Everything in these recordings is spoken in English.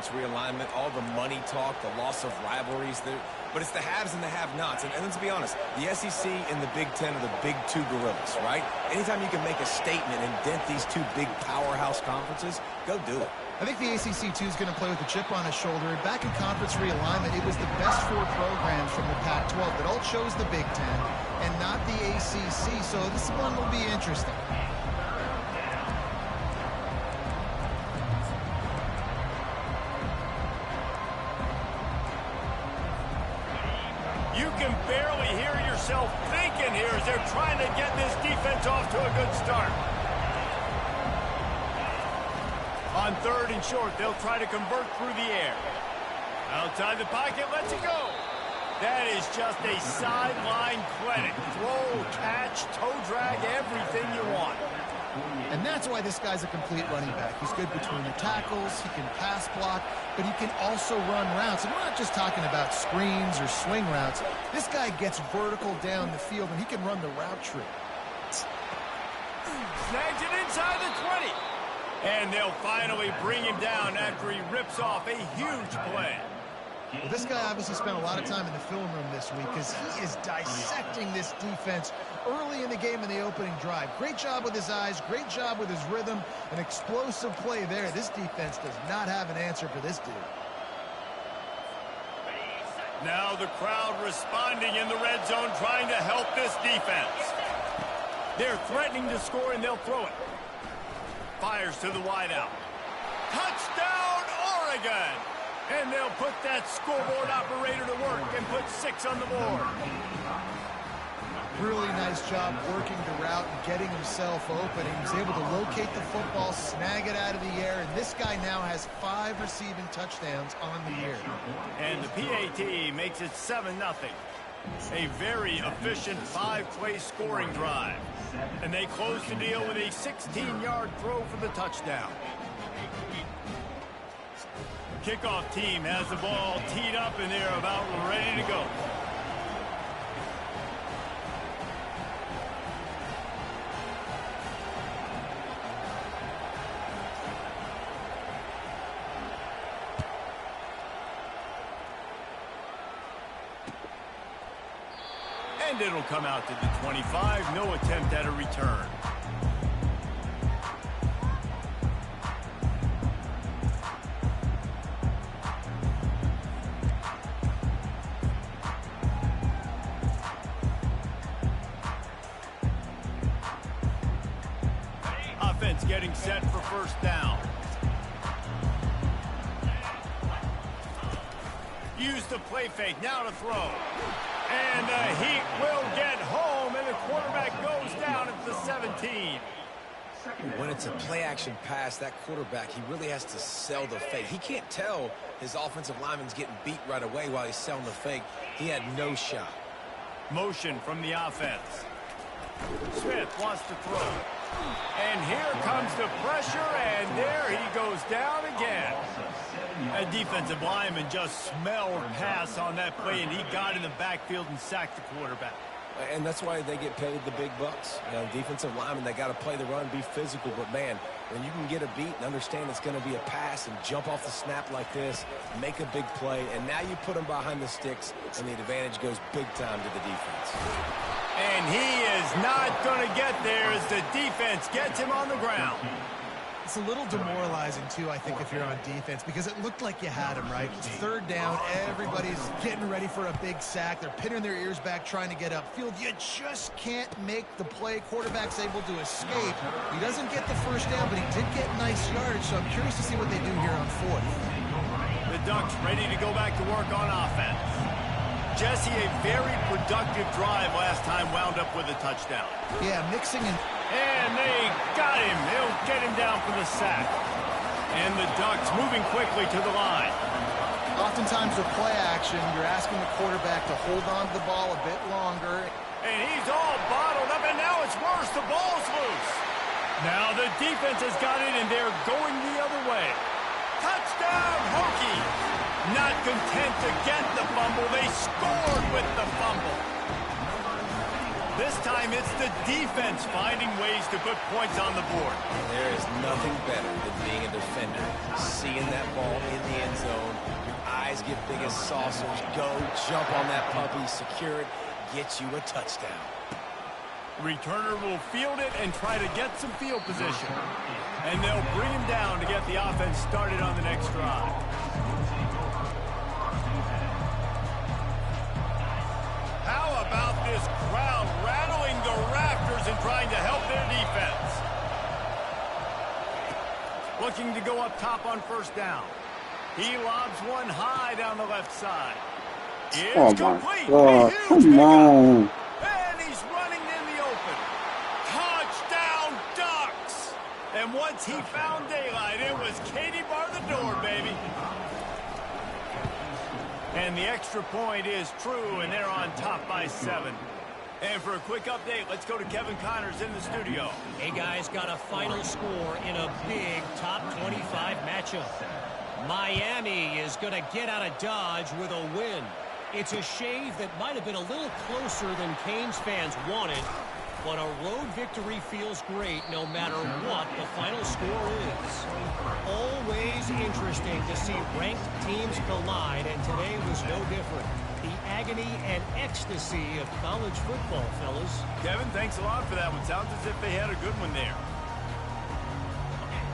conference realignment, all the money talk, the loss of rivalries. But it's the haves and the have-nots. And let's be honest, the SEC and the Big Ten are the big two gorillas, right? Anytime you can make a statement and dent these two big powerhouse conferences, go do it. I think the ACC, too, is going to play with a chip on his shoulder. And back in conference realignment, it was the best 4 programs from the Pac-12 that all chose the Big Ten and not the ACC. So this one will be interesting. You can barely hear yourself thinking here as they're trying to get this defense off to a good start. On 3rd and short, they'll try to convert through the air. Outside the pocket, lets it go. That is just a sideline clinic. Throw, catch, toe drag, everything you want. And that's why this guy's a complete running back. He's good between the tackles, he can pass block, but he can also run routes. And we're not just talking about screens or swing routes. This guy gets vertical down the field, and he can run the route tree. Snags it inside the 20. And they'll finally bring him down after he rips off a huge play. Well, this guy obviously spent a lot of time in the film room this week because he is dissecting this defense early in the game in the opening drive. Great job with his eyes, great job with his rhythm, an explosive play there. This defense does not have an answer for this dude. Now the crowd responding in the red zone, trying to help this defense. They're threatening to score, and they'll throw it. Fires to the wideout. Touchdown, Oregon! And they'll put that scoreboard operator to work and put 6 on the board. Really nice job working the route and getting himself open. He was able to locate the football, snag it out of the air, and this guy now has 5 receiving touchdowns on the year. And the PAT makes it 7-0. A very efficient 5-play scoring drive. And they close the deal with a 16-yard throw for the touchdown. Kickoff team has the ball teed up, and they're about ready to go. And it'll come out to the 25. No attempt at a return. Offense getting set for first down. Use the play fake. Now to throw. And the Heat will get home, and the quarterback goes down at the 17. When it's a play-action pass, that quarterback, he really has to sell the fake. He can't tell his offensive lineman's getting beat right away while he's selling the fake. He had no shot. Motion from the offense. Smith wants to throw. And here comes the pressure, and there he goes down again. A defensive lineman just smelled pass on that play, and he got in the backfield and sacked the quarterback. And that's why they get paid the big bucks. You know, defensive linemen, they got to play the run, be physical. But, man, when you can get a beat and understand it's going to be a pass and jump off the snap like this, make a big play, and now you put them behind the sticks, and the advantage goes big time to the defense. And he is not going to get there as the defense gets him on the ground. It's a little demoralizing, too, I think, if you're on defense, because it looked like you had him, right? It's 3rd down. Everybody's getting ready for a big sack. They're pinning their ears back, trying to get upfield. You just can't make the play. Quarterback's able to escape. He doesn't get the first down, but he did get nice yardage, so I'm curious to see what they do here on 4th. The Ducks ready to go back to work on offense. Jesse, a very productive drive last time, wound up with a touchdown. Yeah, mixing and... And they got him. They'll get him down for the sack. And the Ducks moving quickly to the line. Oftentimes with play action, you're asking the quarterback to hold on to the ball a bit longer. And he's all bottled up, and now it's worse. The ball's loose. Now the defense has got it, and they're going the other way. Touchdown, Hokies! Not content to get the fumble, they scored with the fumble. This time it's the defense finding ways to put points on the board. There is nothing better than being a defender, seeing that ball in the end zone, get big as saucers. Go, jump on that puppy, secure it, get you a touchdown. Returner will field it and try to get some field position. And they'll bring him down to get the offense started on the next drive. How about this crowd rattling the rafters and trying to help their defense? Looking to go up top on first down. He lobs one high down the left side. It's complete. God, come on. And he's running in the open. Touchdown, Ducks. And once he found daylight, it was Katie bar the door, baby. And the extra point is true, and they're on top by 7. And for a quick update, let's go to Kevin Connors in the studio. Hey, guys, got a final score in a big top 25 matchup. Miami is going to get out of Dodge with a win. It's a shave that might have been a little closer than Canes fans wanted, but a road victory feels great no matter what the final score is. Always interesting to see ranked teams collide, and today was no different. The agony and ecstasy of college football, fellas. Kevin, thanks a lot for that one. Sounds as if they had a good one there.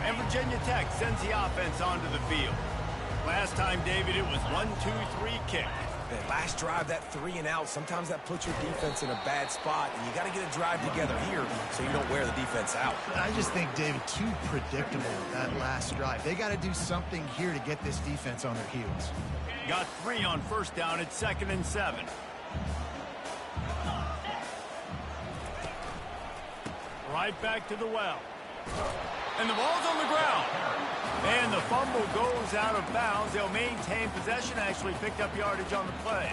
And Virginia Tech sends the offense onto the field. Last time, David, it was 1-2-3 kick. That last drive, that 3 and out, sometimes that puts your defense in a bad spot, and you got to get a drive together here so you don't wear the defense out. I just think, David, too predictable, that last drive. They got to do something here to get this defense on their heels. Got 3 on first down at 2nd and 7. Right back to the well. And the ball's on the ground. And the fumble goes out of bounds. They'll maintain possession, actually picked up yardage on the play.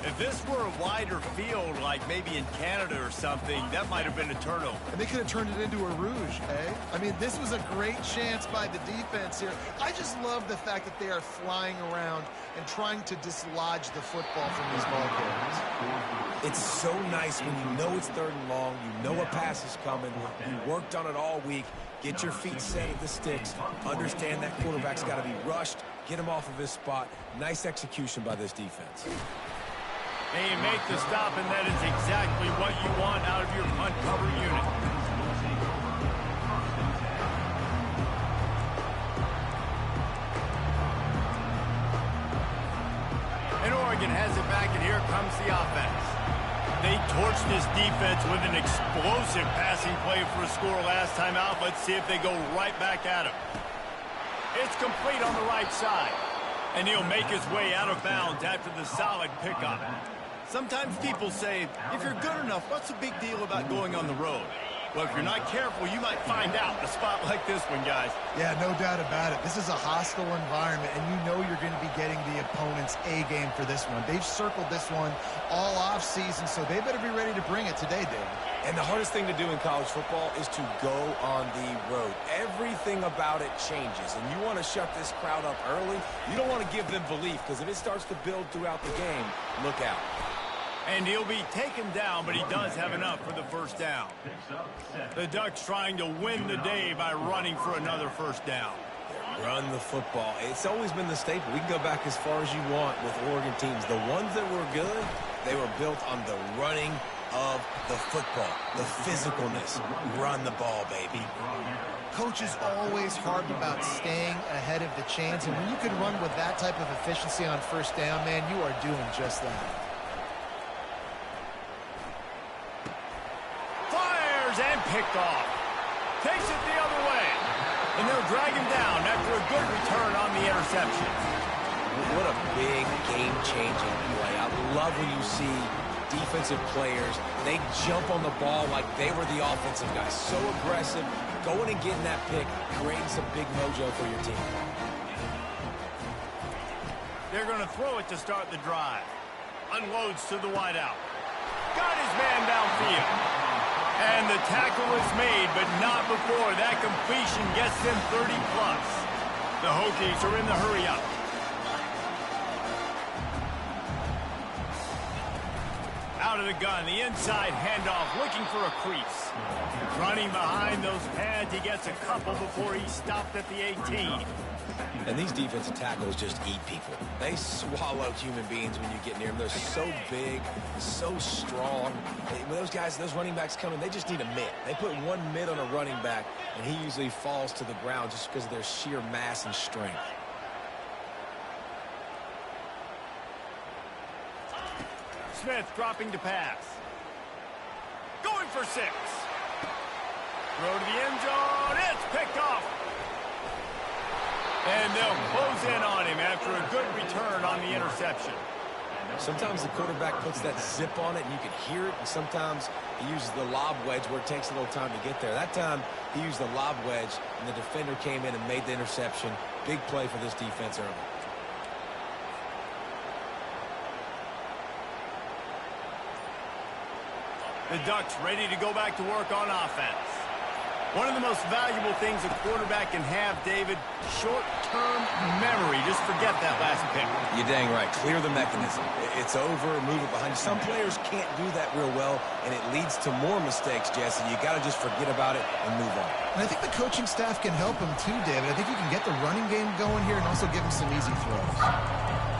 If this were a wider field, like maybe in Canada or something, that might have been a turnover. And they could have turned it into a rouge, eh? I mean, this was a great chance by the defense here. I just love the fact that they are flying around and trying to dislodge the football from these ball carriers. It's so nice when you know it's 3rd and long, you know a pass is coming, you worked on it all week, get your feet set at the sticks, understand that quarterback's got to be rushed, get him off of his spot. Nice execution by this defense. And you make the stop, and that is exactly what you want out of your punt cover unit. And Oregon has it back, and here comes the offense. They torched this defense with an explosive passing play for a score last time out. Let's see if they go right back at him. It's complete on the right side. And he'll make his way out of bounds after the solid pickup. Sometimes people say, if you're good enough, what's the big deal about going on the road? Well, if you're not careful, you might find out in a spot like this one, guys. Yeah, no doubt about it. This is a hostile environment, and you know you're going to be getting the opponent's A-game for this one. They've circled this one all off-season, so they better be ready to bring it today, David. And the hardest thing to do in college football is to go on the road. Everything about it changes, and you want to shut this crowd up early. You don't want to give them belief, because if it starts to build throughout the game, look out. And he'll be taken down, but he does have enough for the first down. The Ducks trying to win the day by running for another first down. Run the football. It's always been the staple. We can go back as far as you want with Oregon teams. The ones that were good, they were built on the running of the football, the physicalness. Run the ball, baby. Coaches always harp about staying ahead of the chains, and when you can run with that type of efficiency on first down, man, you are doing just that. And picked off. Takes it the other way. And they'll drag him down after a good return on the interception. What a big game-changing play. I love when you see defensive players, they jump on the ball like they were the offensive guys. So aggressive, going and getting that pick, creating some big mojo for your team. They're going to throw it to start the drive. Unloads to the wideout. Got his man downfield. And the tackle is made, but not before that completion gets them 30-plus. The Hokies are in the hurry-up. Out out of the gun, the inside handoff, looking for a crease. Running behind those pads, he gets a couple before he stopped at the 18. And these defensive tackles just eat people. They swallow human beings when you get near them. They're so big, so strong. When those guys, those running backs come in, they just need a mitt. They put one mitt on a running back, and he usually falls to the ground just because of their sheer mass and strength. Smith dropping to pass. Going for 6. Throw to the end zone. It's picked off. And they'll close in on him after a good return on the interception. Sometimes the quarterback puts that zip on it, and you can hear it. And sometimes he uses the lob wedge where it takes a little time to get there. That time, he used the lob wedge, and the defender came in and made the interception. Big play for this defense early. The Ducks ready to go back to work on offense. One of the most valuable things a quarterback can have, David, short-term memory. Just forget that last pick. You're dang right. Clear the mechanism. It's over, move it behind you. Some players can't do that real well, and it leads to more mistakes, Jesse. You got to just forget about it and move on. And I think the coaching staff can help him too, David. I think you can get the running game going here and also give him some easy throws.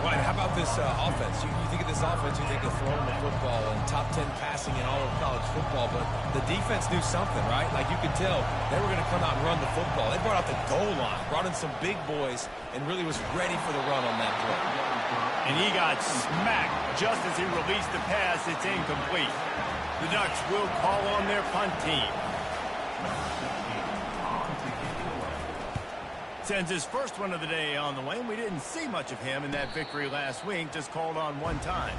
Right, how about this offense? You think of this offense, you think of throwing the football and top 10 passing in all of college football, but the defense knew something, right? Like you could tell they were going to come out and run the football. They brought out the goal line, brought in some big boys, and really was ready for the run on that play. And he got smacked just as he released the pass. It's incomplete. The Ducks will call on their punt team. Sends his first one of the day on the way, and we didn't see much of him in that victory last week, just called on one time.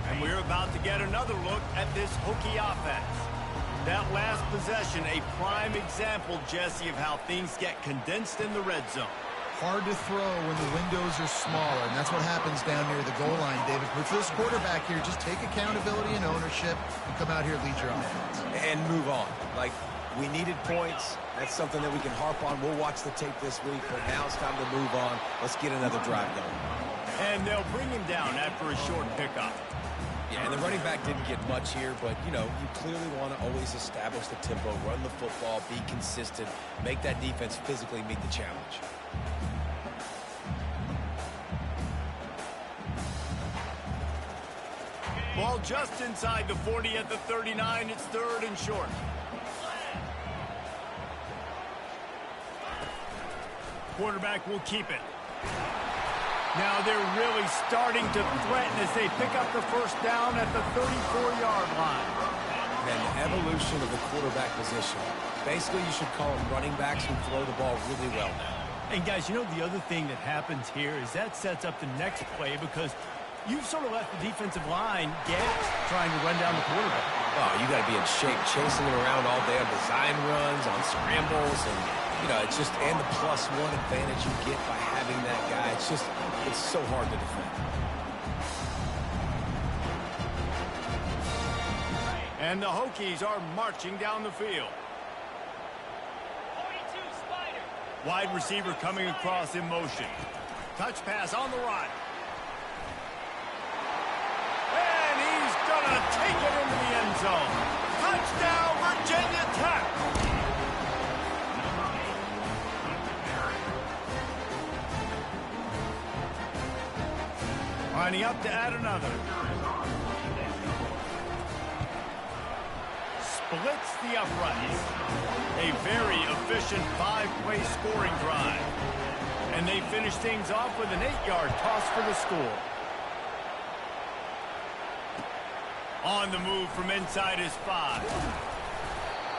And we're about to get another look at this Hokie offense. That last possession, a prime example, Jesse, of how things get condensed in the red zone. Hard to throw when the windows are smaller, and that's what happens down near the goal line, David. But for this quarterback here, just take accountability and ownership and come out here and lead your offense. And move on. Like, we needed points. That's something that we can harp on. We'll watch the tape this week, but now it's time to move on. Let's get another drive going. And they'll bring him down after a short pickup. Yeah, and the running back didn't get much here, but, you know, you clearly want to always establish the tempo, run the football, be consistent, make that defense physically meet the challenge. Ball just inside the 40 at the 39. It's 3rd and short. Quarterback will keep it. Now they're really starting to threaten as they pick up the first down at the 34-yard line. And the evolution of the quarterback position. Basically, you should call them running backs who throw the ball really well now. And guys, you know the other thing that happens here is that sets up the next play because you've sort of left the defensive line gassed trying to run down the quarterback. Oh, you got to be in shape, chasing him around all day on design runs, on scrambles, and, you know, it's just, and the +1 advantage you get by having that guy. It's just, it's so hard to defend. And the Hokies are marching down the field. Wide receiver coming across in motion. Touch pass on the right. And he's going to take it into the end zone. Touchdown, Virginia Tech. Lining up to add another. Splits the uprights. A very efficient 5-play scoring drive. And they finish things off with an 8-yard toss for the score. On the move from inside his 5.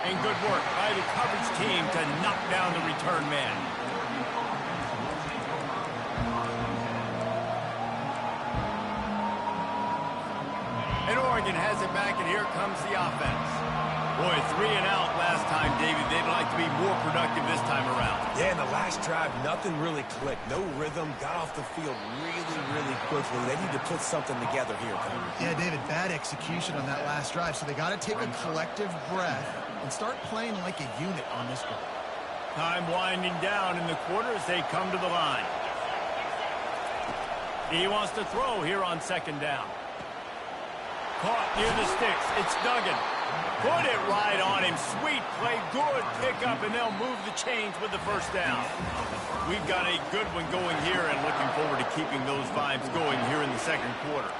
And good work by the coverage team to knock down the return man. And Oregon has it back, and here comes the offense. Boy, 3 and out last time, David. They'd like to be more productive this time around. Yeah, in the last drive, nothing really clicked. No rhythm. Got off the field really quickly. They need to put something together here, Connor. Yeah, David, bad execution on that last drive. So they got to take a collective breath and start playing like a unit on this one. Time winding down in the quarter as they come to the line. He wants to throw here on second down. Caught near the sticks. It's Duggan. Put it right on him. Sweet play. Good pickup, and they'll move the chains with the first down. We've got a good one going here and looking forward to keeping those vibes going here in the second quarter.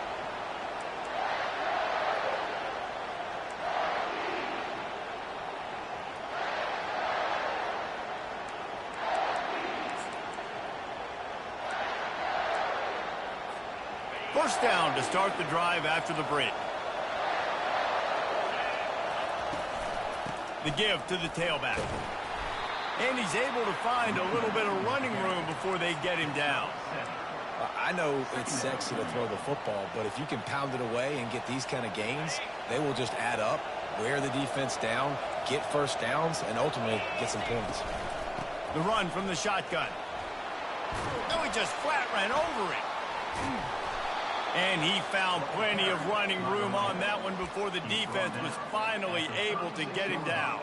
First down to start the drive after the break. The give to the tailback. And he's able to find a little bit of running room before they get him down. I know it's sexy to throw the football, but if you can pound it away and get these kind of gains, they will just add up, wear the defense down, get first downs, and ultimately get some points. The run from the shotgun. No, he just flat ran over it. And he found plenty of running room on that one before the defense was finally able to get him down.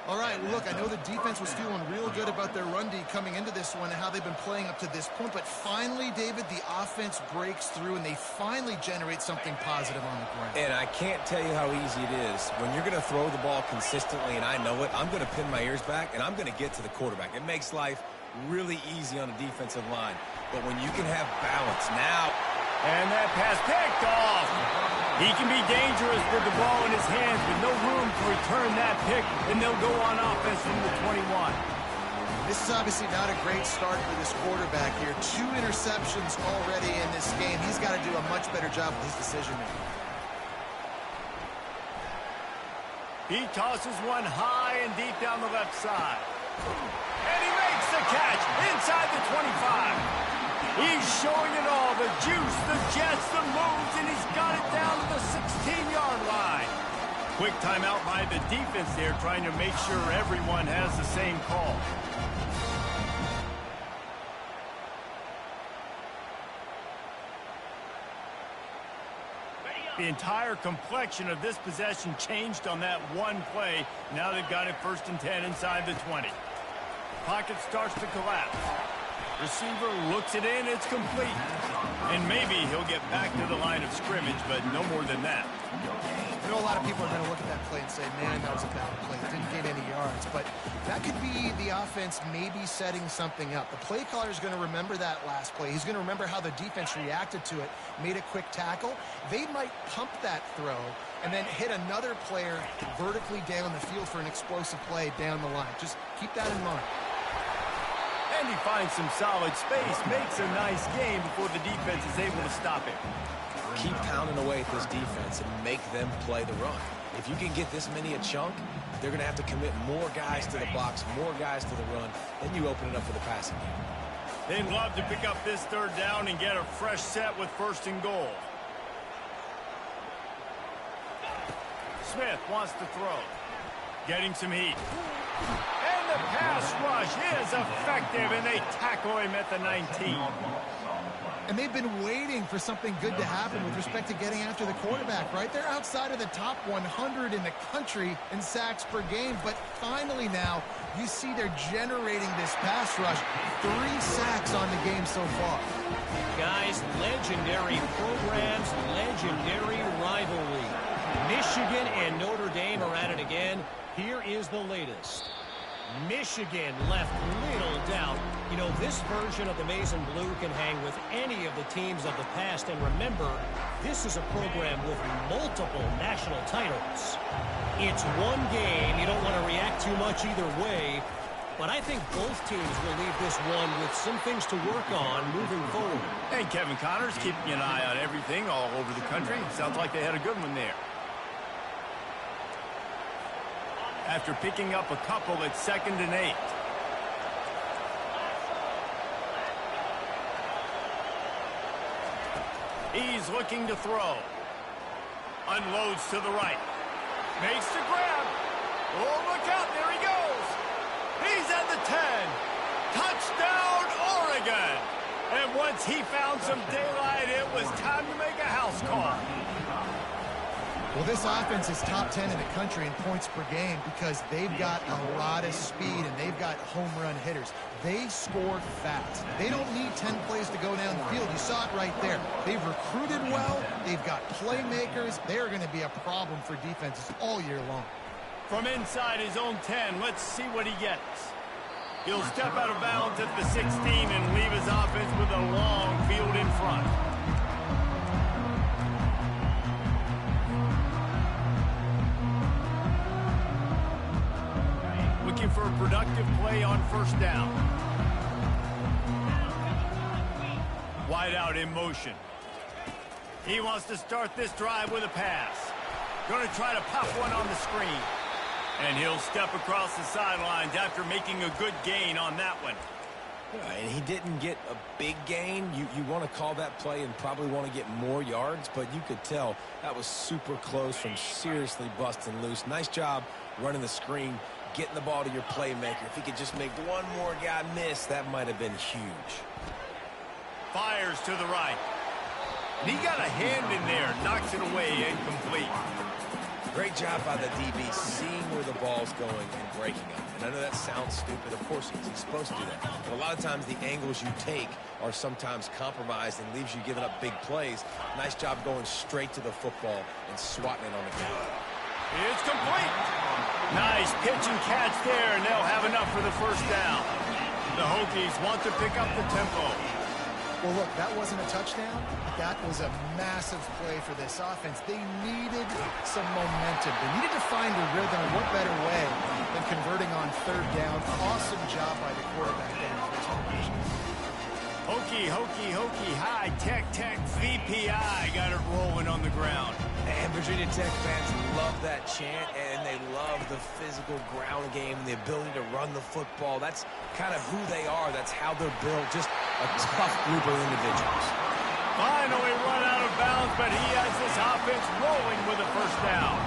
All right, well, look, I know the defense was feeling real good about their run D coming into this one and how they've been playing up to this point, but finally, David, the offense breaks through and they finally generate something positive on the ground. And I can't tell you how easy it is. When you're going to throw the ball consistently, and I know it, I'm going to pin my ears back, and I'm going to get to the quarterback. It makes life really easy on a defensive line. But when you can have balance now... And that pass picked off. He can be dangerous with the ball in his hands with no room to return that pick, and they'll go on offense from the 21. This is obviously not a great start for this quarterback here. 2 interceptions already in this game. He's got to do a much better job with his decision-making. He tosses one high and deep down the left side. And he makes the catch inside the 25. He's showing it all, the juice, the jets, the moves, and he's got it down to the 16-yard line. Quick timeout by the defense there, trying to make sure everyone has the same call. The entire complexion of this possession changed on that one play. Now they've got it 1st and 10 inside the 20. Pocket starts to collapse. Receiver looks it in, it's complete. And maybe he'll get back to the line of scrimmage, but no more than that. I know a lot of people are going to look at that play and say, man, that was a bad play. It didn't gain any yards. But that could be the offense maybe setting something up. The play caller is going to remember that last play. He's going to remember how the defense reacted to it, made a quick tackle. They might pump that throw and then hit another player vertically down the field for an explosive play down the line. Just keep that in mind. And he finds some solid space, makes a nice game before the defense is able to stop him. Keep pounding away at this defense and make them play the run. If you can get this many a chunk, they're going to have to commit more guys to the box, more guys to the run. Then you open it up for the passing game. They'd love to pick up this 3rd down and get a fresh set with 1st and goal. Smith wants to throw. Getting some heat. And the pass rush is effective, and they tackle him at the 19. And they've been waiting for something good to happen with respect to getting after the quarterback, right? They're outside of the top 100 in the country in sacks per game, but finally now you see they're generating this pass rush. 3 sacks on the game so far. Guys, legendary programs, legendary rivalry. Michigan and Notre Dame are at it again. Here is the latest. Michigan left little doubt. You know, this version of the Maize and Blue can hang with any of the teams of the past. And remember, this is a program with multiple national titles. It's one game. You don't want to react too much either way. But I think both teams will leave this one with some things to work on moving forward. Hey, Kevin Connors keeping an eye on everything all over the country. Sounds like they had a good one there. After picking up a couple at 2nd and 8. He's looking to throw. Unloads to the right. Makes the grab. Oh, look out. There he goes. He's at the 10. Touchdown, Oregon. And once he found some daylight, it was time to make a house call. Well, this offense is top 10 in the country in points per game because they've got a lot of speed and they've got home run hitters. They score fast. They don't need 10 plays to go down the field. You saw it right there. They've recruited well. They've got playmakers. They're going to be a problem for defenses all year long. From inside his own 10, let's see what he gets. He'll step out of bounds at the 16 and leave his offense with a long field in front. Looking for a productive play on first down. Wide out in motion. He wants to start this drive with a pass. Going to try to pop one on the screen. And he'll step across the sidelines after making a good gain on that one. And he didn't get a big gain. You want to call that play and probably want to get more yards, but you could tell that was super close from seriously busting loose. Nice job running the screen, getting the ball to your playmaker. If he could just make one more guy miss, that might have been huge. Fires to the right. And he got a hand in there, knocks it away, incomplete. Great job by the DB seeing where the ball's going and breaking it. And I know that sounds stupid. Of course he's supposed to do that. But a lot of times the angles you take are sometimes compromised and leaves you giving up big plays. Nice job going straight to the football and swatting it on the ground. It's complete. Nice pitch and catch there, and they'll have enough for the first down. The Hokies want to pick up the tempo. Well, look, that wasn't a touchdown. That was a massive play for this offense. They needed some momentum. They needed to find a rhythm. What better way than converting on third down? Awesome job by the quarterback there. Hokie, Hokie, Hokie, high, tech, VPI got it rolling on the ground. And Virginia Tech fans love that chant, and they love the physical ground game, the ability to run the football. That's kind of who they are. That's how they're built. Just a tough group of individuals. Finally run out of bounds, but he has this offense rolling with a first down.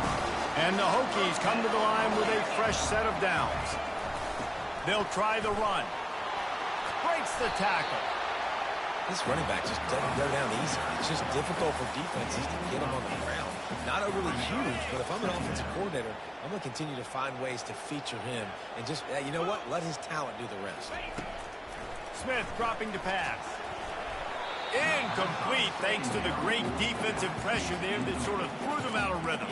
And the Hokies come to the line with a fresh set of downs. They'll try the run. Breaks the tackle. This running back just doesn't go down easy. It's just difficult for defenses to get him on the ground. Not overly huge, but if I'm an offensive coordinator, I'm going to continue to find ways to feature him. And just, you know what? Let his talent do the rest. Smith dropping to pass. Incomplete thanks to the great defensive pressure there that sort of threw them out of rhythm.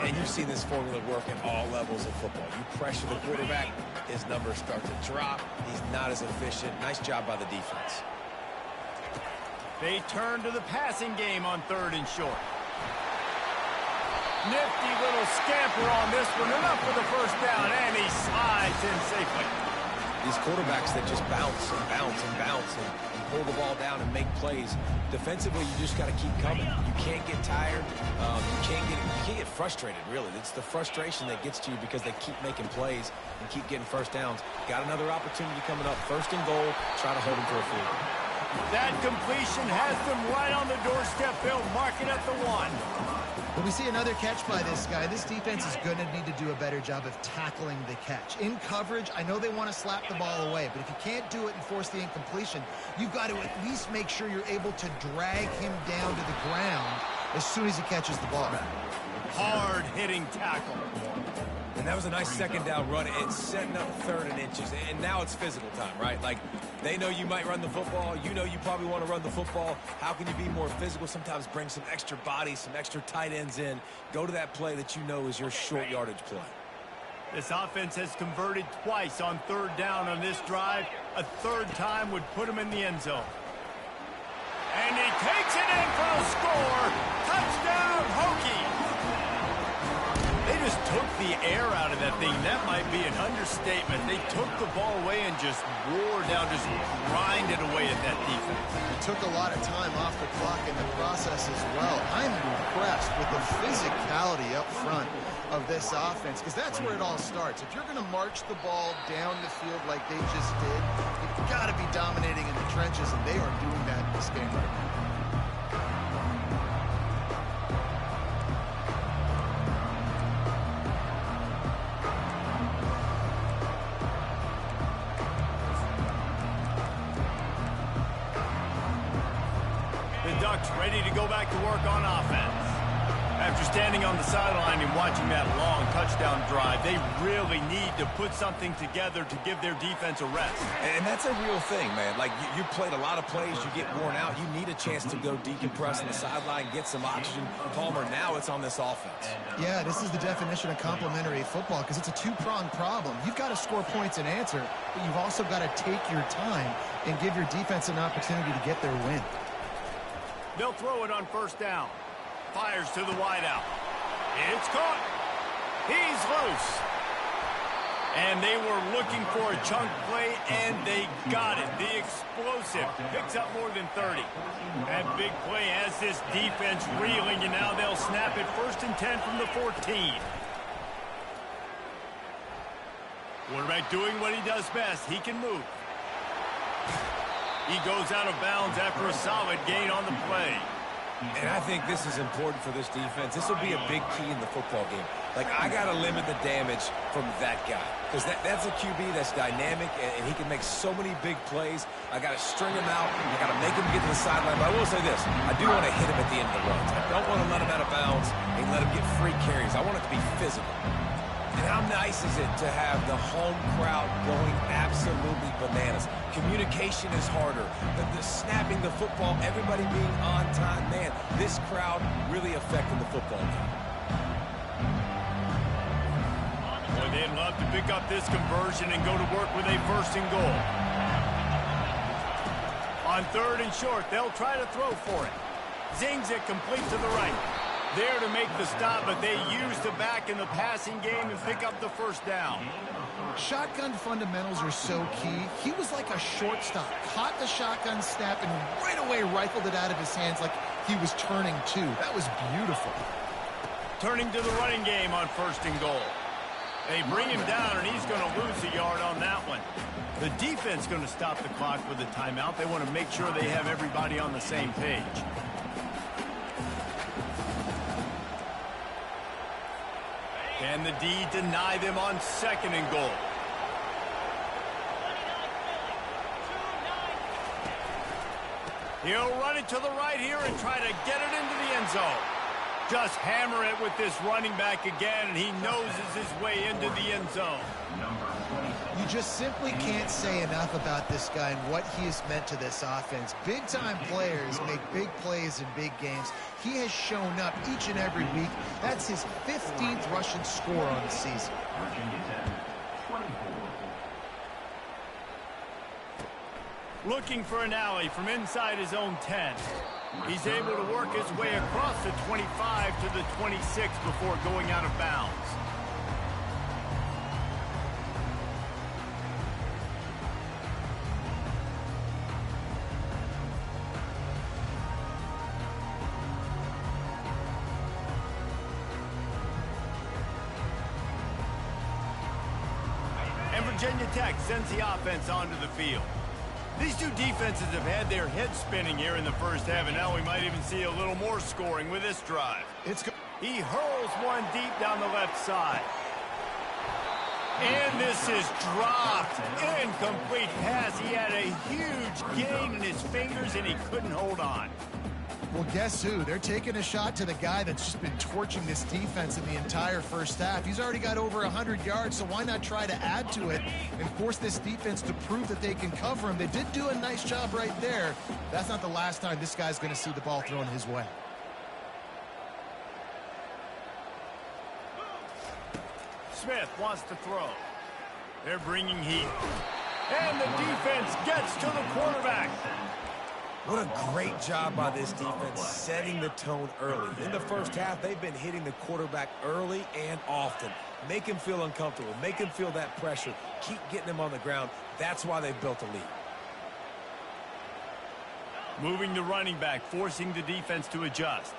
And you've seen this formula work at all levels of football. You pressure the quarterback, his numbers start to drop. He's not as efficient. Nice job by the defense. They turn to the passing game on third and short. Nifty little scamper on this one. Enough for the first down, and he slides in safely. These quarterbacks that just bounce and bounce and bounce and pull the ball down and make plays. Defensively, you just got to keep coming. You can't get tired. You can't get frustrated, really. It's the frustration that gets to you because they keep making plays and keep getting first downs. Got another opportunity coming up. First and goal. Try to hold them for a field. That completion has them right on the doorstep. They'll mark it at the 1. When we see another catch by this guy, this defense is going to need to do a better job of tackling the catch. In coverage, I know they want to slap the ball away, but if you can't do it and force the incompletion, you've got to at least make sure you're able to drag him down to the ground as soon as he catches the ball. Hard-hitting tackle. And that was a nice second down run. It's setting up third and inches. And now it's physical time, right? Like, they know you might run the football. You know you probably want to run the football. How can you be more physical? Sometimes bring some extra bodies, some extra tight ends in. Go to that play that you know is your short yardage play. This offense has converted twice on third down on this drive. A third time would put him in the end zone. And he takes it in for a score. Touchdown, Hokies. They just took the air out of that thing. That might be an understatement. They took the ball away and just wore down, just grinded away at that defense. It took a lot of time off the clock in the process as well. I'm impressed with the physicality up front of this offense because that's where it all starts. If you're going to march the ball down the field like they just did, you've got to be dominating in the trenches, and they are doing that in this game right now. Ready to go back to work on offense. After standing on the sideline and watching that long touchdown drive, they really need to put something together to give their defense a rest. And that's a real thing, man. Like, you played a lot of plays, you get worn out, you need a chance to go decompress on the sideline, get some oxygen. Palmer, now it's on this offense. Yeah, this is the definition of complementary football because it's a two-pronged problem. You've got to score points and answer, but you've also got to take your time and give your defense an opportunity to get their win. They'll throw it on first down. Fires to the wideout. It's caught. He's loose. And they were looking for a chunk play, and they got it. The explosive picks up more than 30. That big play has this defense reeling, and now they'll snap it 1st and 10 from the 14. Quarterback doing what he does best. He can move. He goes out of bounds after a solid gain on the play. And I think this is important for this defense. This will be a big key in the football game. Like, I got to limit the damage from that guy because that's a QB that's dynamic, and he can make so many big plays. I got to string him out. I got to make him get to the sideline. But I will say this. I do want to hit him at the end of the runs. I don't want to let him out of bounds and let him get free carries. I want it to be physical. And how nice is it to have the home crowd going absolutely bananas? Communication is harder. The snapping the football, everybody being on time. Man, this crowd really affecting the football game. Boy, they'd love to pick up this conversion and go to work with a 1st and goal. On 3rd and short, they'll try to throw for it. Zings it complete to the right. There to make the stop, but they use the back in the passing game and pick up the 1st down. Shotgun fundamentals are so key. He was like a shortstop. Caught the shotgun snap and right away rifled it out of his hands like he was turning two. That was beautiful. Turning to the running game on 1st and goal. They bring him down, and he's going to lose a yard on that one. The defense going to stop the clock with a timeout. They want to make sure they have everybody on the same page. Can the D deny them on 2nd and goal? He'll run it to the right here and try to get it into the end zone. Just hammer it with this running back again, and he noses his way into the end zone. You just simply can't say enough about this guy and what he has meant to this offense. Big-time players make big plays in big games. He has shown up each and every week. That's his 15th rushing score on the season. Looking for an alley from inside his own 10. He's able to work his way across the 25 to the 26 before going out of bounds. And Virginia Tech sends the offense onto the field. These two defenses have had their heads spinning here in the 1st half, and now we might even see a little more scoring with this drive. He hurls one deep down the left side. And this is dropped. Incomplete pass. He had a huge gain in his fingers, and he couldn't hold on. Well, guess who? They're taking a shot to the guy that's just been torching this defense in the entire 1st half. He's already got over 100 yards, so why not try to add to it and force this defense to prove that they can cover him? They did do a nice job right there. That's not the last time this guy's going to see the ball thrown his way. Smith wants to throw. They're bringing heat. And the defense gets to the quarterback. What a great job by this defense setting the tone early. In the 1st half, they've been hitting the quarterback early and often. Make him feel uncomfortable. Make him feel that pressure. Keep getting him on the ground. That's why they've built a lead. Moving the running back, forcing the defense to adjust.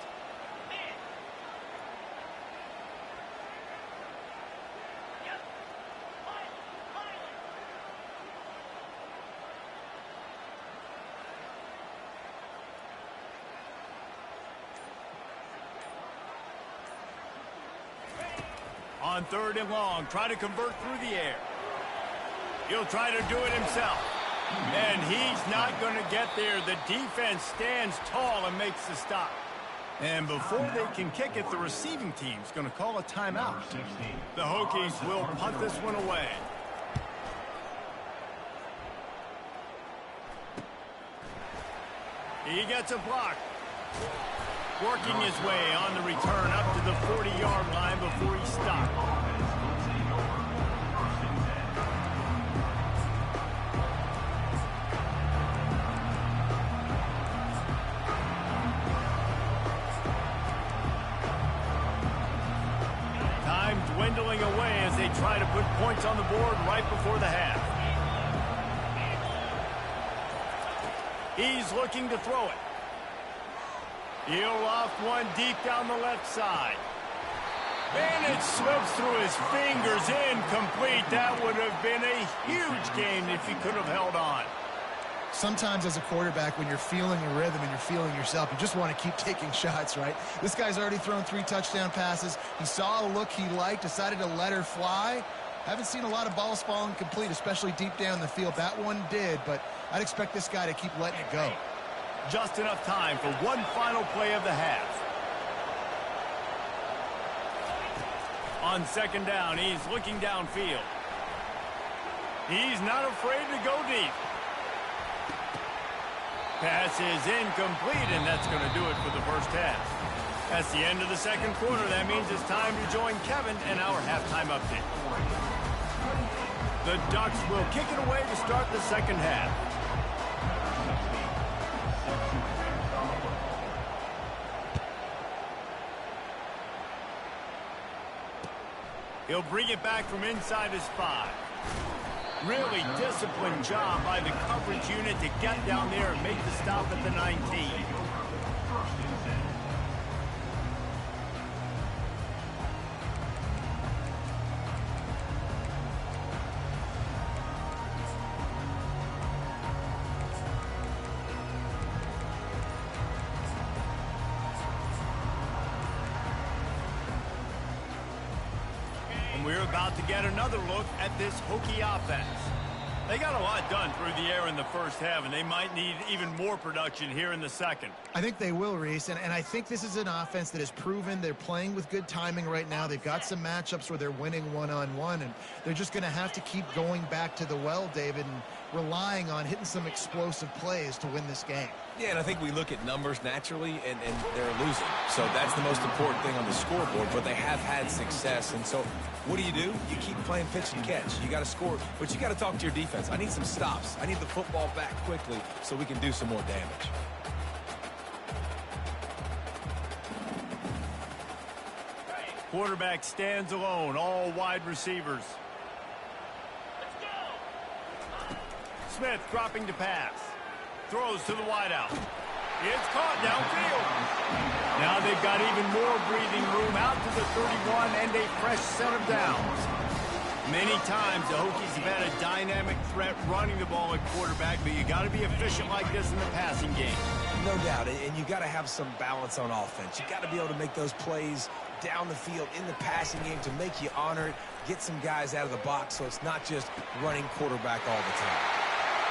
On 3rd and long, try to convert through the air. He'll try to do it himself. And he's not going to get there. The defense stands tall and makes the stop. And before they can kick it, the receiving team's going to call a timeout. The Hokies will punt this one away. He gets a block. Working his way on the return up to the 40-yard line before he stopped. Time dwindling away as they try to put points on the board right before the half. He's looking to throw it. He'll loft one deep down the left side. And it slips through his fingers, incomplete. That would have been a huge gain if he could have held on. Sometimes as a quarterback, when you're feeling a rhythm and you're feeling yourself, you just want to keep taking shots, right? This guy's already thrown 3 touchdown passes. He saw a look he liked, decided to let her fly. Haven't seen a lot of balls falling complete, especially deep down the field. That one did, but I'd expect this guy to keep letting it go. Just enough time for one final play of the half. On second down, he's looking downfield. He's not afraid to go deep. Pass is incomplete, and that's going to do it for the first half. That's the end of the second quarter. That means it's time to join Kevin and our halftime update. The Ducks will kick it away to start the second half. He'll bring it back from inside his 5. Really disciplined job by the coverage unit to get down there and make the stop at the 19. We're about to get another look at this Hokie offense. They got a lot done through the air in the first half, and they might need even more production here in the second. I think they will, Reese, and I think this is an offense that has proven they're playing with good timing right now. They've got some matchups where they're winning one-on-one, and they're just going to have to keep going back to the well, David, and relying on hitting some explosive plays to win this game. Yeah, and I think we look at numbers naturally, and they're losing. So that's the most important thing on the scoreboard, but they have had success. And so what do? You keep playing pitch and catch. You got to score, but you got to talk to your defense. I need some stops. I need the football back quickly so we can do some more damage. Quarterback stands alone, all wide receivers. Smith dropping to pass. Throws to the wideout. It's caught downfield. Now they've got even more breathing room out to the 31 and a fresh set of downs. Many times the Hokies have had a dynamic threat running the ball at quarterback, but you got to be efficient like this in the passing game. No doubt, and you got to have some balance on offense. You got to be able to make those plays down the field in the passing game to make you honor it, get some guys out of the box so it's not just running quarterback all the time.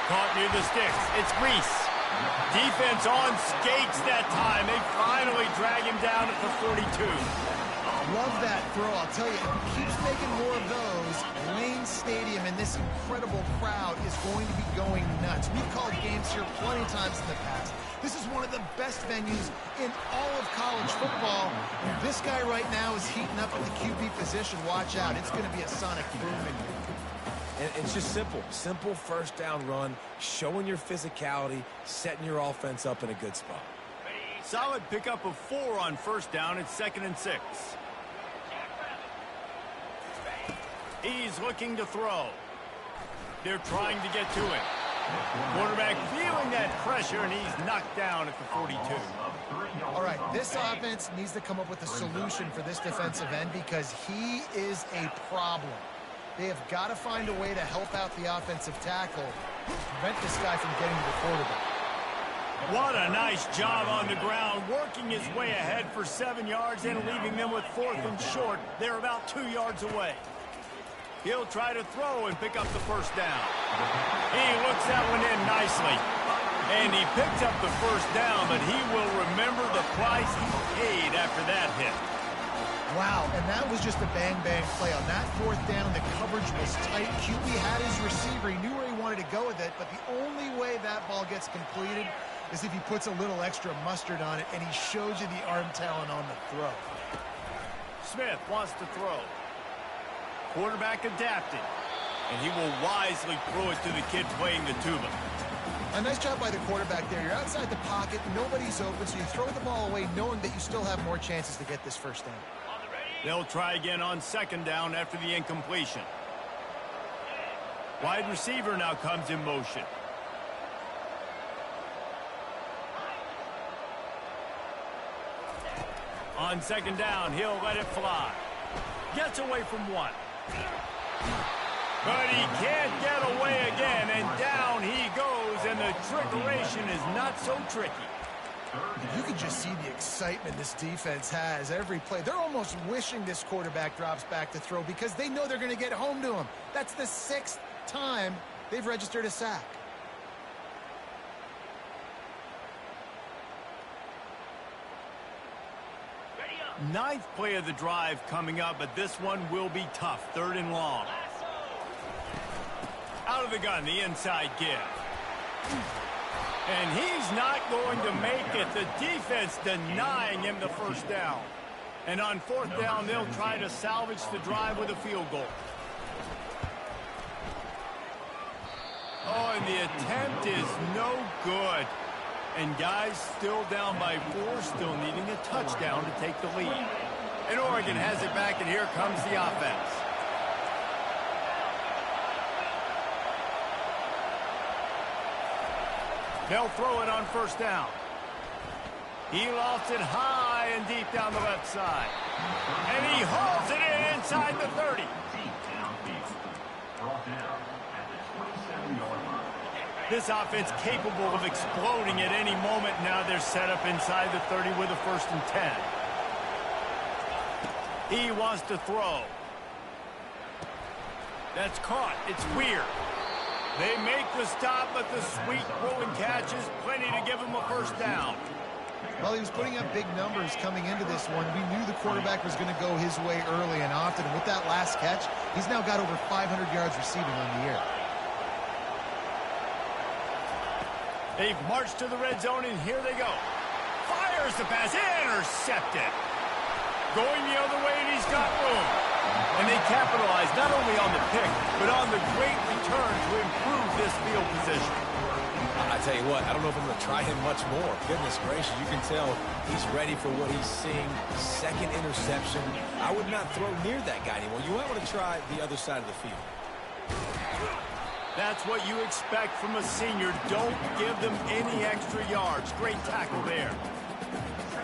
Caught near the sticks. It's Reese. Defense on skates that time. They finally drag him down at the 42. Love that throw. I'll tell you, if he keeps making more of those, Lane Stadium and this incredible crowd is going to be going nuts. We've called games here plenty of times in the past. This is one of the best venues in all of college football. And this guy right now is heating up at the QB position. Watch out. It's going to be a sonic boom in here. And it's just simple first down run, showing your physicality, setting your offense up in a good spot. Solid pickup of 4 on first down. It's 2nd and 6. He's looking to throw. They're trying to get to it. Quarterback feeling that pressure, and he's knocked down at the 42. All right, this offense needs to come up with a solution for this defensive end because he is a problem. They have got to find a way to help out the offensive tackle, prevent this guy from getting to the quarterback. What a nice job on the ground, working his way ahead for 7 yards and leaving them with 4th and short. They're about 2 yards away. He'll try to throw and pick up the first down. He looks that one in nicely. And he picks up the first down, but he will remember the price he paid after that hit. Wow, and that was just a bang-bang play. On that fourth down, the coverage was tight. QB had his receiver. He knew where he wanted to go with it, but the only way that ball gets completed is if he puts a little extra mustard on it, and he shows you the arm talent on the throw. Smith wants to throw. Quarterback adapting, and he will wisely throw it to the kid playing the tuba. A nice job by the quarterback there. You're outside the pocket, nobody's open, so you throw the ball away knowing that you still have more chances to get this first down. They'll try again on second down after the incompletion. Wide receiver now comes in motion. On second down, he'll let it fly. Gets away from one. But he can't get away again, and down he goes, and the trickeration is not so tricky. You can just see the excitement this defense has every play. They're almost wishing this quarterback drops back to throw because they know they're going to get home to him. That's the 6th time they've registered a sack. Ninth play of the drive coming up, but this one will be tough. 3rd and long. Out of the gun, the inside give. And he's not going to make it. The defense denying him the first down. And on 4th down, they'll try to salvage the drive with a field goal. Oh, and the attempt is no good. And guys still down by 4, still needing a touchdown to take the lead. And Oregon has it back, and here comes the offense. They'll throw it on 1st down. He lofts it high and deep down the left side. And he hauls it in inside the 30. This offense capable of exploding at any moment. Now they're set up inside the 30 with a 1st and 10. He wants to throw. That's caught. It's weird. They make the stop, but the sweet throwing catch is plenty to give him a 1st down. Well, he was putting up big numbers coming into this one. We knew the quarterback was going to go his way early and often. And with that last catch, he's now got over 500 yards receiving on the year. They've marched to the red zone, and here they go. Fires the pass. Intercepted. Going the other way, and he's got room. And they capitalize not only on the pick, but on the great return to improve this field position. I tell you what, I don't know if I'm going to try him much more. Goodness gracious, you can tell he's ready for what he's seeing. 2nd interception. I would not throw near that guy anymore. You might want to try the other side of the field. That's what you expect from a senior. Don't give them any extra yards. Great tackle there.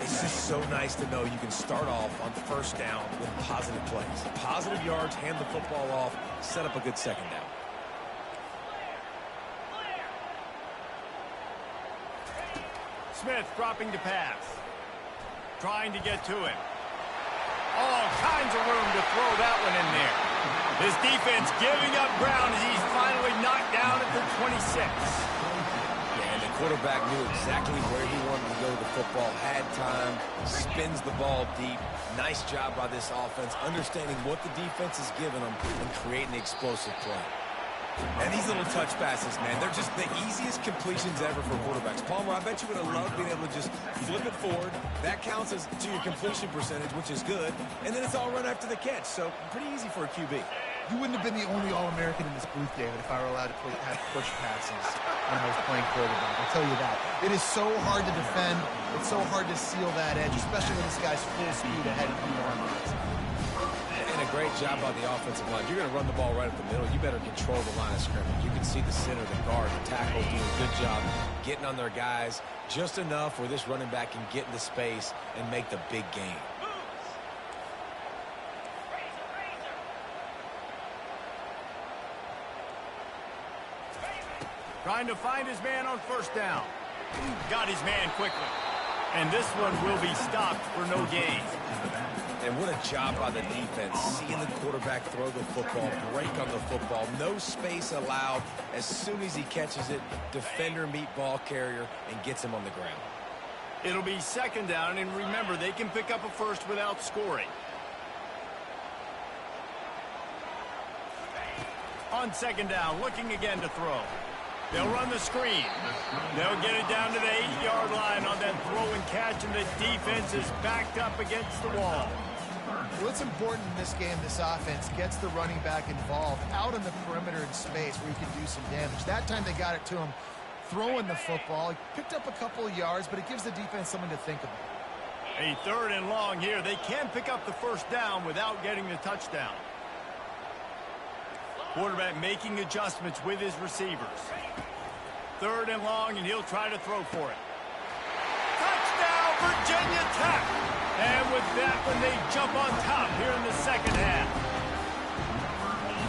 It's just so nice to know you can start off on 1st down with positive plays. Positive yards, hand the football off, set up a good 2nd down. Smith dropping to pass. Trying to get to him. All kinds of room to throw that one in there. His defense giving up ground as he's finally knocked down at the 26. And the quarterback knew exactly where he wanted to go with the football, had time, spins the ball deep. Nice job by this offense, understanding what the defense is giving them and creating the explosive play. And these little touch passes, man, they're just the easiest completions ever for quarterbacks. Palmer, I bet you would have loved being able to just flip it forward. That counts as to your completion percentage, which is good. And then it's all run after the catch, so pretty easy for a QB. You wouldn't have been the only All-American in this booth, David, if I were allowed to have push passes when I was playing quarterback. I'll tell you that. It is so hard to defend. It's so hard to seal that edge, especially when this guy's full speed ahead of you on it. And a great job by the offensive line. You're going to run the ball right up the middle. You better control the line of scrimmage. You can see the center, the guard, the tackle doing a good job getting on their guys just enough where this running back can get into space and make the big game. Trying to find his man on 1st down. Got his man quickly. And this one will be stopped for no gain. And what a job by the defense, seeing the quarterback throw the football, break on the football, no space allowed. As soon as he catches it, defender meet ball carrier and gets him on the ground. It'll be second down, and remember, they can pick up a first without scoring. On second down, looking again to throw. They'll run the screen. They'll get it down to the 8-yard line on that throw and catch, and the defense is backed up against the wall. Well, it's important in this game, this offense gets the running back involved out on the perimeter in space where he can do some damage. That time they got it to him throwing the football. He picked up a couple of yards, but it gives the defense something to think about. A third and long here. They can pick up the first down without getting the touchdown. Quarterback making adjustments with his receivers. Third and long, and he'll try to throw for it. Touchdown, Virginia Tech! And with that one, they jump on top here in the second half.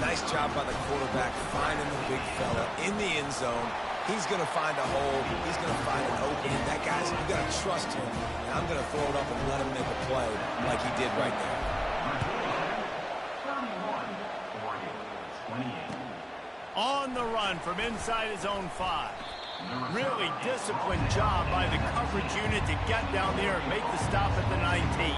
Nice job by the quarterback finding the big fella in the end zone. He's going to find a hole. He's going to find an opening. That guy's, you got to trust him. And I'm going to throw it up and let him make a play like he did right there. On the run from inside his own 5. Really disciplined job by the coverage unit to get down there and make the stop at the 19.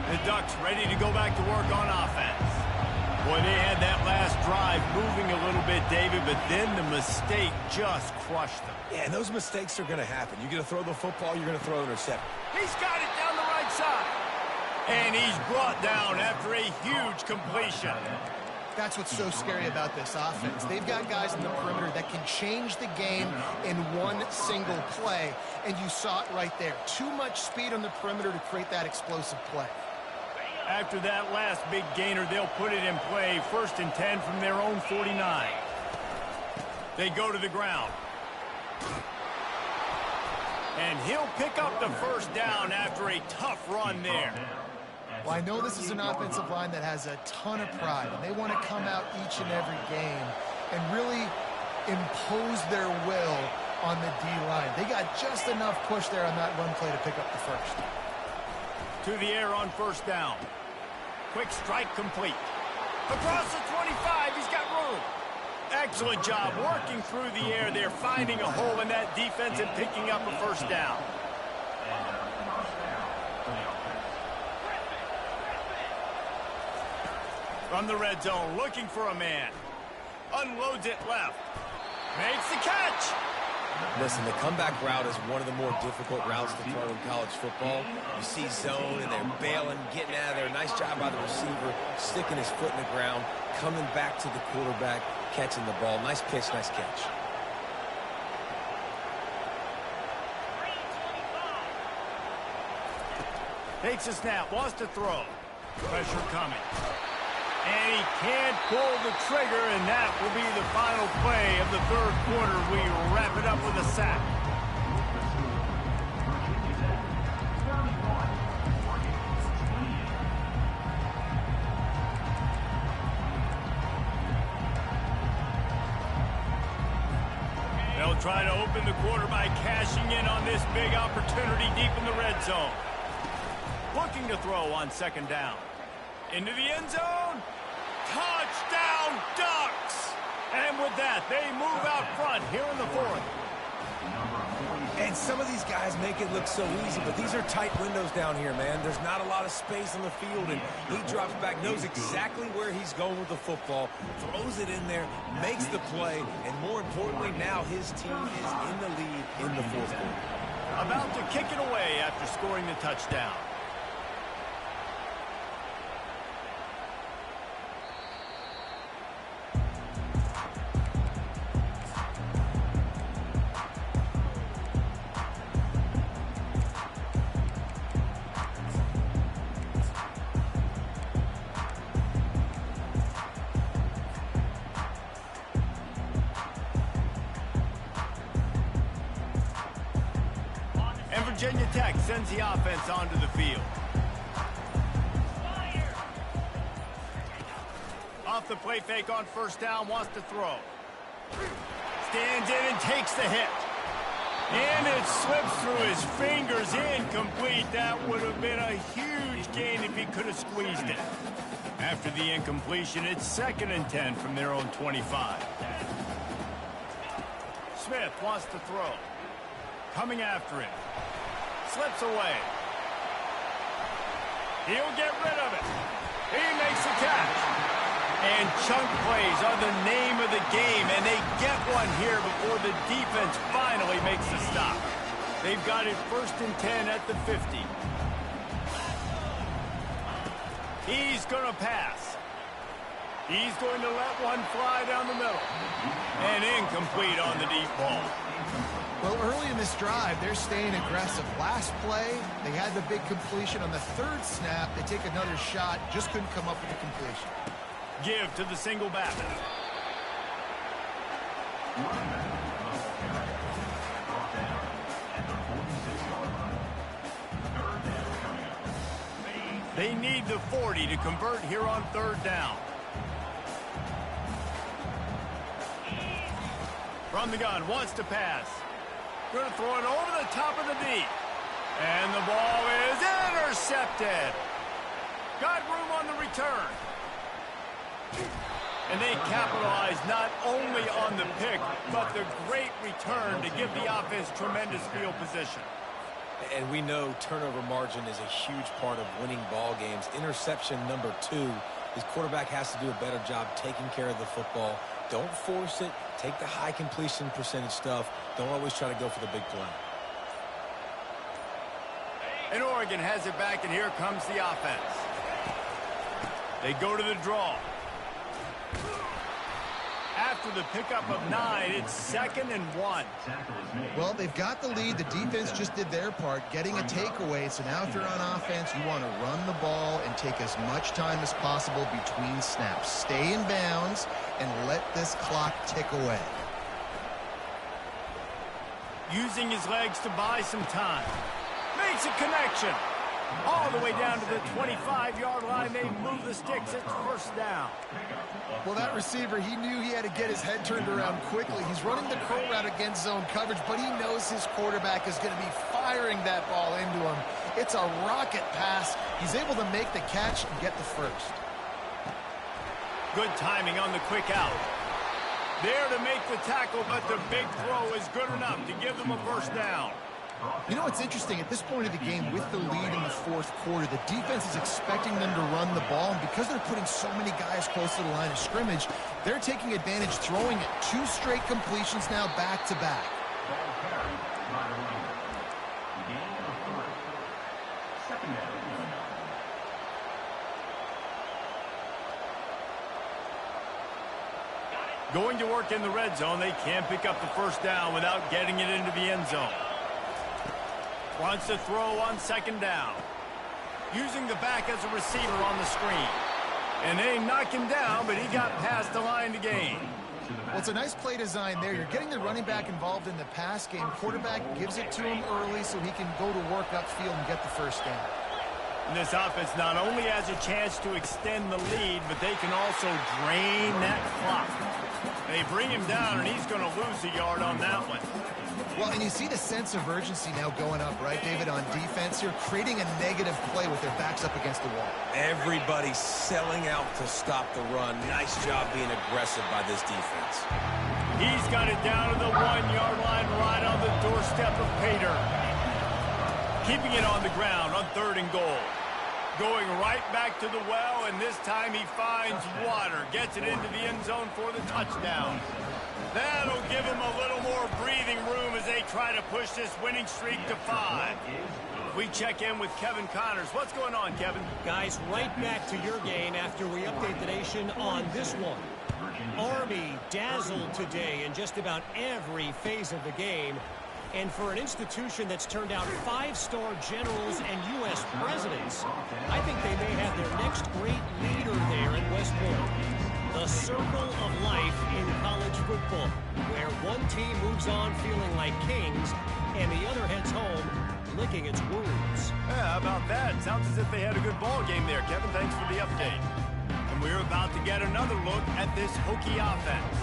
The Ducks ready to go back to work on offense. Boy, they had that last drive moving a little bit, David, but then the mistake just crushed them. Yeah, and those mistakes are going to happen. You're going to throw the football, you're going to throw an interception. He's got it down the right side. And he's brought down after a huge completion. That's what's so scary about this offense. They've got guys in the perimeter that can change the game in one single play, and you saw it right there. Too much speed on the perimeter to create that explosive play. After that last big gainer, they'll put it in play. 1st and 10 from their own 49. They go to the ground. And he'll pick up the first down after a tough run there. Well, I know this is an offensive line that has a ton of pride, and they want to come out each and every game and really impose their will on the D-line. They got just enough push there on that run play to pick up the first. To the air on first down. Quick strike complete. Across the 25, he's got room. Excellent job working through the air there, finding a hole in that defense and picking up a first down. From the red zone, looking for a man. Unloads it left. Makes the catch. Listen, the comeback route is one of the more difficult routes to throw in college football. You see zone, and they're bailing, getting out of there. Nice job by the receiver, sticking his foot in the ground, coming back to the quarterback, catching the ball. Nice pitch, nice catch. Takes a snap, wants to throw. Pressure coming. And he can't pull the trigger, and that will be the final play of the third quarter. We wrap it up with a sack. They'll try to open the quarter by cashing in on this big opportunity deep in the red zone. Looking to throw on second down. Into the end zone. Touchdown, Ducks! And with that, they move out front here in the fourth. And some of these guys make it look so easy, but these are tight windows down here, man. There's not a lot of space on the field, and he drops back, knows exactly where he's going with the football, throws it in there, makes the play, and more importantly, now his team is in the lead in the fourth quarter. About to kick it away after scoring the touchdown. Virginia Tech sends the offense onto the field. off the play fake on first down, wants to throw. Stands in and takes the hit. And it slips through his fingers, incomplete. That would have been a huge gain if he could have squeezed it. After the incompletion, it's 2nd and 10 from their own 25. Smith wants to throw. Coming after him. Slips away. He'll get rid of it. He makes the catch. And chunk plays are the name of the game, and they get one here before the defense finally makes the stop. They've got it 1st and 10 at the 50. He's going to pass. He's going to let one fly down the middle. And incomplete on the deep ball. Well, early in this drive, they're staying aggressive. Last play, they had the big completion. On the 3rd snap, they take another shot, just couldn't come up with the completion. Give to the single back. They need the 40 to convert here on 3rd down. From the gun, wants to pass. Going to throw it over the top of the D. And the ball is intercepted. Got room on the return. And they capitalize not only on the pick, but the great return to give the offense tremendous field position. And we know turnover margin is a huge part of winning ball games. Interception number 2. His quarterback has to do a better job taking care of the football. Don't force it. Take the high completion percentage stuff. Don't always try to go for the big play. And Oregon has it back, and here comes the offense. They go to the draw. After the pickup of 9, it's 2nd and 1. Well, they've got the lead. The defense just did their part, getting a takeaway. So now if you're on offense, you want to run the ball and take as much time as possible between snaps. Stay in bounds and let this clock tick away. Using his legs to buy some time. Makes a connection. All the way down to the 25-yard line. They move the sticks. It's 1st down. Well, that receiver, he knew he had to get his head turned around quickly. He's running the curl route against zone coverage, but he knows his quarterback is going to be firing that ball into him. It's a rocket pass. He's able to make the catch and get the 1st. Good timing on the quick out. There to make the tackle, but the big throw is good enough to give them a 1st down. You know, what's interesting, at this point of the game, with the lead in the 4th quarter, the defense is expecting them to run the ball, and because they're putting so many guys close to the line of scrimmage, they're taking advantage, throwing it. 2 straight completions now back-to-back. Going to work in the red zone, they can't pick up the 1st down without getting it into the end zone. Wants to throw on 2nd down. Using the back as a receiver on the screen. And they knock him down, but he got past the line to gain. Well, it's a nice play design there. You're getting the running back involved in the pass game. Quarterback gives it to him early so he can go to work upfield and get the 1st down. And this offense not only has a chance to extend the lead, but they can also drain that clock. They bring him down, and he's going to lose a yard on that one. Well, and you see the sense of urgency now going up, right, David, on defense. You're creating a negative play with their backs up against the wall. Everybody's selling out to stop the run. Nice job being aggressive by this defense. He's got it down to the 1-yard line right on the doorstep of Pater. Keeping it on the ground on 3rd and goal. Going right back to the well, and this time he finds water. Gets it into the end zone for the touchdown. That'll give him a little more breathing room as they try to push this winning streak to 5. We check in with Kevin Connors. What's going on, Kevin? Guys, right back to your game after we update the nation on this one. Army dazzled today in just about every phase of the game. And for an institution that's turned out 5-star generals and U.S. presidents, I think they may have their next great leader there at West Point. The circle of life in college football, where one team moves on feeling like kings and the other heads home licking its wounds. Yeah, how about that? Sounds as if they had a good ball game there. Kevin, thanks for the update. The and we're about to get another look at this Hokie offense.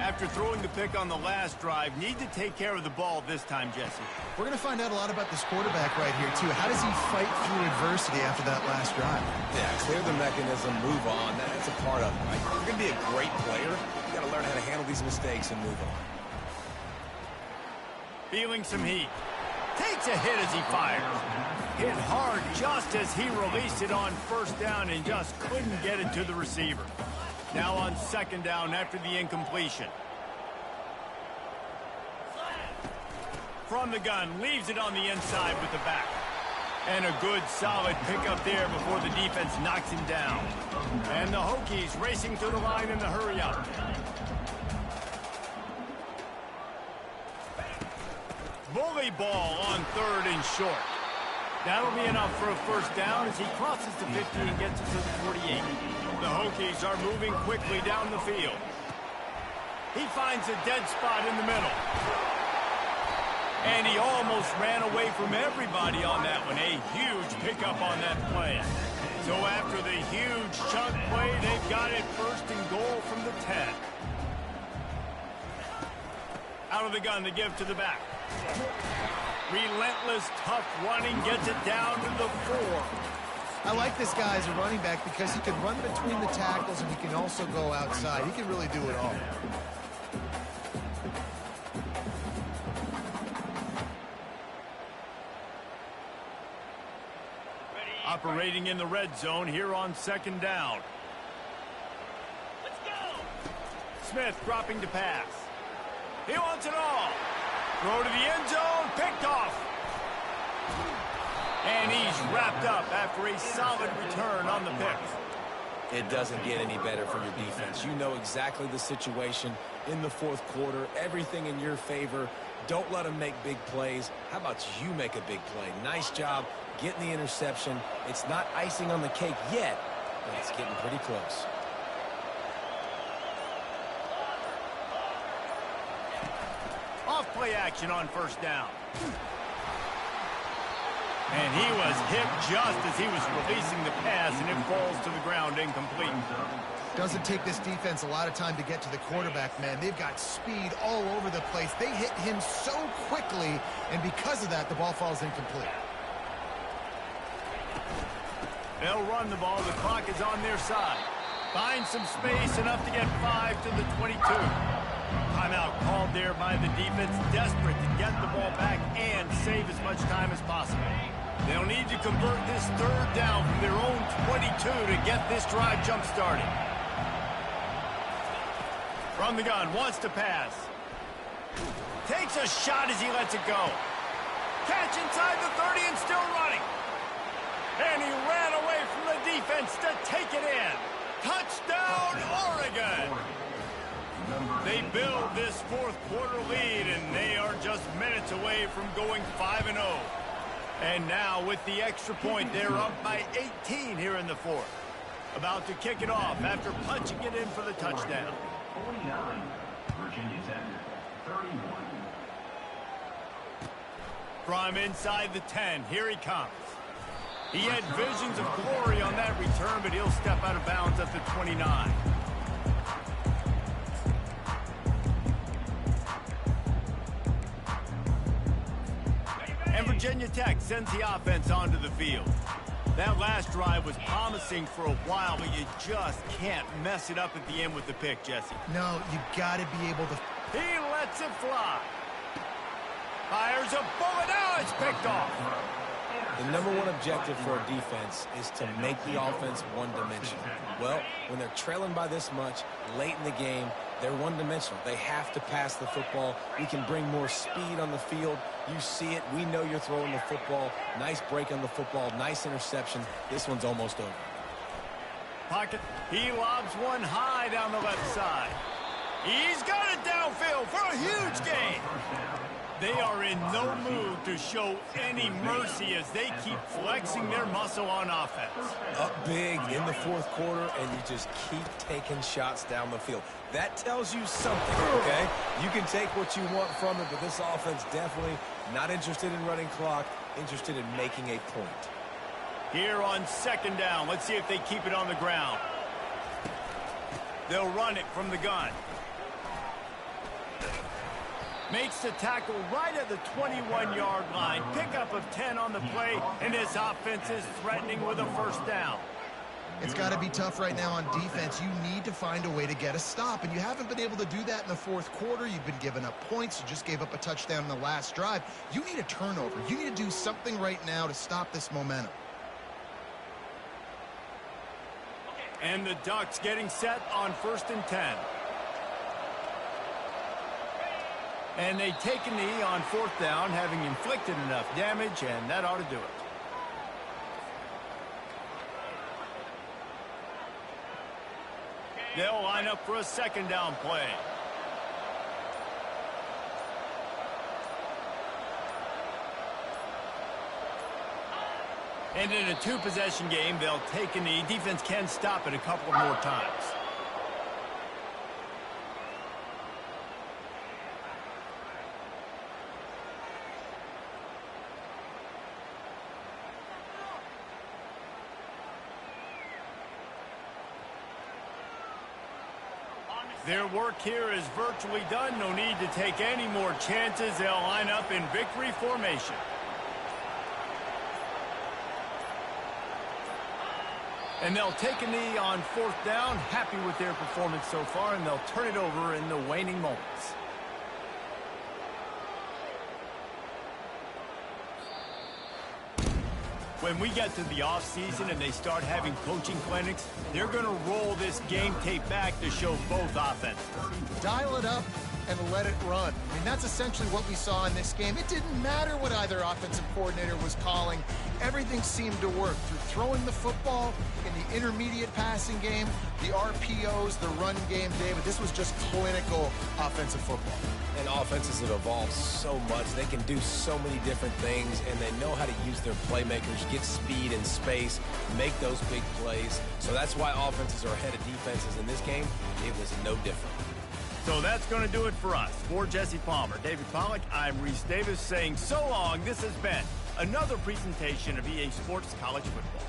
After throwing the pick on the last drive, need to take care of the ball this time, Jesse. We're going to find out a lot about this quarterback right here, too. How does he fight through adversity after that last drive? Yeah, clear the mechanism, move on. That's a part of it, right? If you're going to be a great player, you got to learn how to handle these mistakes and move on. Feeling some heat. Takes a hit as he fires. Hit hard just as he released it on first down and just couldn't get it to the receiver. Now on second down after the incompletion. From the gun, leaves it on the inside with the back. And a good solid pickup there before the defense knocks him down. And the Hokies racing to the line in the hurry up. Bully ball on third and short. That'll be enough for a first down as he crosses the 50 and gets it to the 48. The Hokies are moving quickly down the field. He finds a dead spot in the middle. And he almost ran away from everybody on that one. A huge pickup on that play. So after the huge chunk play, they've got it first and goal from the 10. Out of the gun, the give to the back. Relentless, tough running, gets it down to the 4. I like this guy as a running back because he can run between the tackles and he can also go outside. He can really do it all. Operating in the red zone here on second down. Let's go. Smith dropping to pass. He wants it all. Throw to the end zone, picked off. And he's wrapped up after a solid return on the pick. It doesn't get any better for your defense. You know exactly the situation in the fourth quarter. Everything in your favor. Don't let them make big plays. How about you make a big play? Nice job getting the interception. It's not icing on the cake yet, but it's getting pretty close. Off play action on first down. And he was hit just as he was releasing the pass, and it falls to the ground incomplete. Doesn't take this defense a lot of time to get to the quarterback, man. They've got speed all over the place. They hit him so quickly, and because of that, the ball falls incomplete. They'll run the ball. The clock is on their side. Find some space, enough to get 5 to the 22. Timeout called there by the defense, desperate to get the ball back and save as much time as possible. They'll need to convert this third down from their own 22 to get this drive jump-started. From the gun, wants to pass. Takes a shot as he lets it go. Catch inside the 30 and still running. And he ran away from the defense to take it in. Touchdown, Oregon! They build this fourth quarter lead, and they are just minutes away from going 5-0. And now with the extra point, they're up by 18 here in the fourth. About to kick it off after punching it in for the touchdown. 49, Virginia Tech, 31. From inside the 10, here he comes. He had visions of glory on that return, but he'll step out of bounds at the 29. And Virginia Tech sends the offense onto the field. That last drive was promising for a while, but you just can't mess it up at the end with the pick, Jesse. No, you got to be able to. He lets it fly. Fires a bullet. Now it's picked off. The number one objective for a defense is to make the offense one-dimensional. Well, when they're trailing by this much late in the game, they're one-dimensional. They have to pass the football. We can bring more speed on the field. You see it. We know you're throwing the football. Nice break on the football. Nice interception. This one's almost over. Pocket. He lobs one high down the left side. He's got it downfield for a huge gain. They are in no mood to show any mercy as they keep flexing their muscle on offense. Up big in the fourth quarter, and you just keep taking shots down the field. That tells you something, okay? You can take what you want from it, but this offense definitely not interested in running clock, interested in making a point. Here on second down, let's see if they keep it on the ground. They'll run it from the gun. Makes the tackle right at the 21-yard line. Pickup of 10 on the play, and this offense is threatening with a first down. It's got to be tough right now on defense. You need to find a way to get a stop, and you haven't been able to do that in the fourth quarter. You've been giving up points. You just gave up a touchdown in the last drive. You need a turnover. You need to do something right now to stop this momentum. And the Ducks getting set on 1st and 10. And they take a knee on 4th down, having inflicted enough damage, and that ought to do it. They'll line up for a 2nd down play. And in a 2-possession game, they'll take a knee. Defense can stop it a couple more times. Their work here is virtually done. No need to take any more chances. They'll line up in victory formation. And they'll take a knee on 4th down. Happy with their performance so far, and they'll turn it over in the waning moments. When we get to the offseason and they start having coaching clinics, they're going to roll this game tape back to show both offenses. Dial it up and let it run. I mean, that's essentially what we saw in this game. It didn't matter what either offensive coordinator was calling. Everything seemed to work through throwing the football in the intermediate passing game, the RPOs, the run game, David. This was just clinical offensive football. And offenses have evolved so much. They can do so many different things, and they know how to use their playmakers, get speed and space, make those big plays. So that's why offenses are ahead of defenses in this game. It was no different. So that's going to do it for us. For Jesse Palmer, David Pollack, I'm Reese Davis saying so long. This has been another presentation of EA Sports College Football.